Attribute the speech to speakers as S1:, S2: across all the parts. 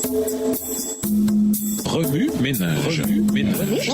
S1: Remue ménage. Remue ménage.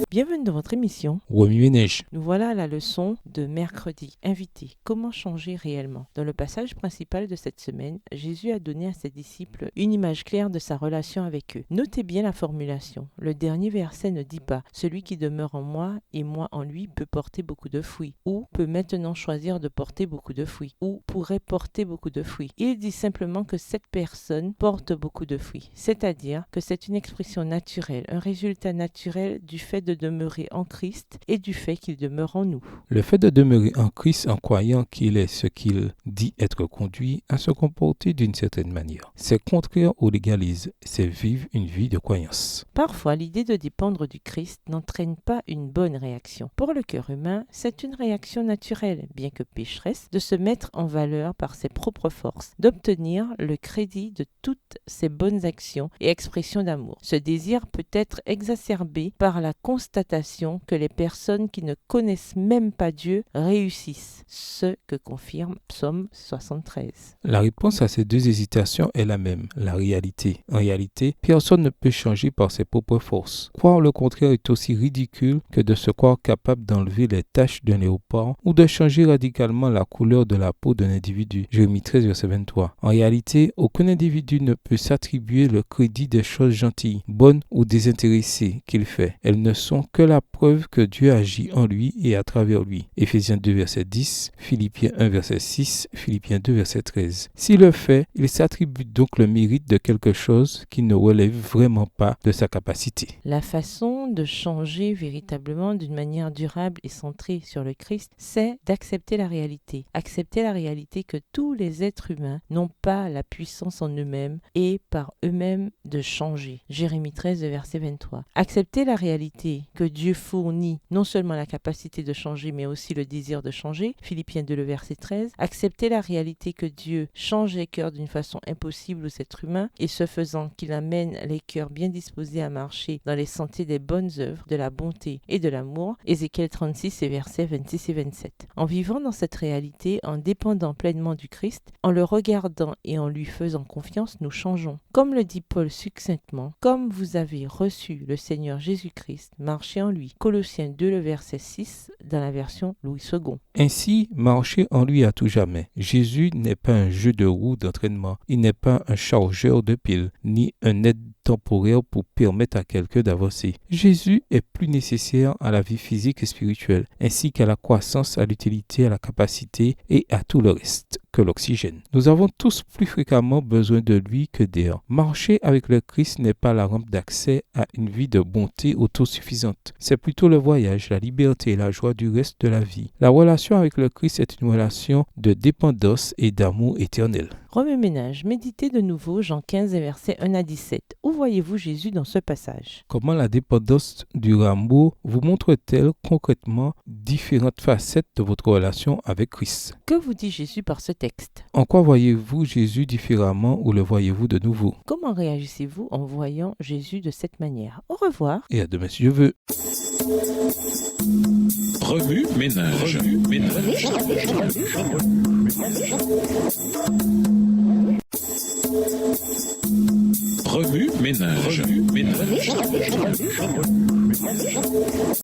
S2: Bienvenue dans votre émission.
S3: Remue ménage.
S2: Nous voilà à la leçon de mercredi. Invité. Comment changer réellement? Dans le passage principal de cette semaine, Jésus a donné à ses disciples une image claire de sa relation avec eux. Notez bien la formulation. Le dernier verset ne dit pas « Celui qui demeure en moi et moi en lui peut porter beaucoup de fruits » ou « peut maintenant choisir de porter beaucoup de fruits » ou « pourrait porter beaucoup de fruits ». Il dit simplement que cette personne porte beaucoup de fruits, c'est-à-dire que c'est une expression naturelle, un résultat naturel du fait de demeurer en Christ et du fait qu'il demeure en nous.
S3: Le fait de demeurer en Christ en croyant qu'il est ce qu'il dit être conduit à se comporter d'une certaine manière. C'est contraire au légalisme, c'est vivre une vie de croyance.
S2: Parfois, l'idée de dépendre du Christ n'entraîne pas une bonne réaction. Pour le cœur humain, c'est une réaction naturelle, bien que pécheresse, de se mettre en valeur par ses propres forces, d'obtenir le crédit de toutes ses bonnes actions et expressions d'amour. Ce désir peut être exacerbé par la constatation que les personnes qui ne connaissent même pas Dieu réussissent, ce que confirme Psaume 73.
S3: La réponse à ces deux hésitations est la même, la réalité. En réalité, personne ne peut changer par ses propres forces. Croire le contraire est aussi ridicule que de se croire capable d'enlever les taches d'un léopard ou de changer radicalement la couleur de la peau d'un individu. Jérémie 13, verset 23. En réalité, aucun individu ne peut s'attribuer le crédit des choses gentilles, bonnes ou désintéressées qu'il fait. Elles ne sont que la preuve que Dieu agit en lui et à travers lui. Éphésiens 2, verset 10, Philippiens 1, verset 6, Philippiens 2, verset 13. S'il le fait, il s'attribue donc le mérite de quelque chose qui ne relève vraiment pas de sa capacité.
S2: La façon de changer véritablement d'une manière durable et centrée sur le Christ, c'est d'accepter la réalité. Accepter la réalité que tous les êtres humains n'ont pas la puissance en eux-mêmes et par eux-mêmes de changer. Jérémie 13, verset 23. Accepter la réalité que Dieu fournit non seulement la capacité de changer, mais aussi le désir de changer. Philippiens 2, verset 13. Accepter la réalité que Dieu change les cœurs d'une façon impossible aux êtres humains et ce faisant qu'il amène les cœurs bien disposés à marcher dans les sentiers des bonnes œuvres, de la bonté et de l'amour. Ézéchiel 36 et versets 26 et 27. En vivant dans cette réalité, en dépendant pleinement du Christ, en le regardant et en lui faisant confiance, nous changeons. Comme le dit Paul succinctement, comme vous avez reçu le Seigneur Jésus-Christ, marchez en lui. Colossiens 2, le verset 6, dans la version Louis II.
S3: Ainsi, marchez en lui à tout jamais. Jésus n'est pas un jeu de roues d'entraînement. Il n'est pas un chargeur de piles, ni un aide temporaire pour permettre à quelqu'un d'avancer. Jésus est plus nécessaire à la vie physique et spirituelle, ainsi qu'à la croissance, à l'utilité, à la capacité et à tout le reste que l'oxygène. Nous avons tous plus fréquemment besoin de lui que d'air. Marcher avec le Christ n'est pas la rampe d'accès à une vie de bonté autosuffisante. C'est plutôt le voyage, la liberté et la joie du reste de la vie. La relation avec le Christ est une relation de dépendance et d'amour éternel.
S2: Remue ménage, méditez de nouveau Jean 15 et versets 1 à 17. Où voyez-vous Jésus dans ce passage?
S3: Comment la dépendance du amour vous montre-t-elle concrètement différentes facettes de votre relation avec Christ?
S2: Que vous dit Jésus par ce texte?
S3: En quoi voyez-vous Jésus différemment ou le voyez-vous de nouveau?
S2: Comment réagissez-vous en voyant Jésus de cette manière? Au revoir.
S3: Et à demain si Dieu veut.
S1: Remue ménage. Remue ménage.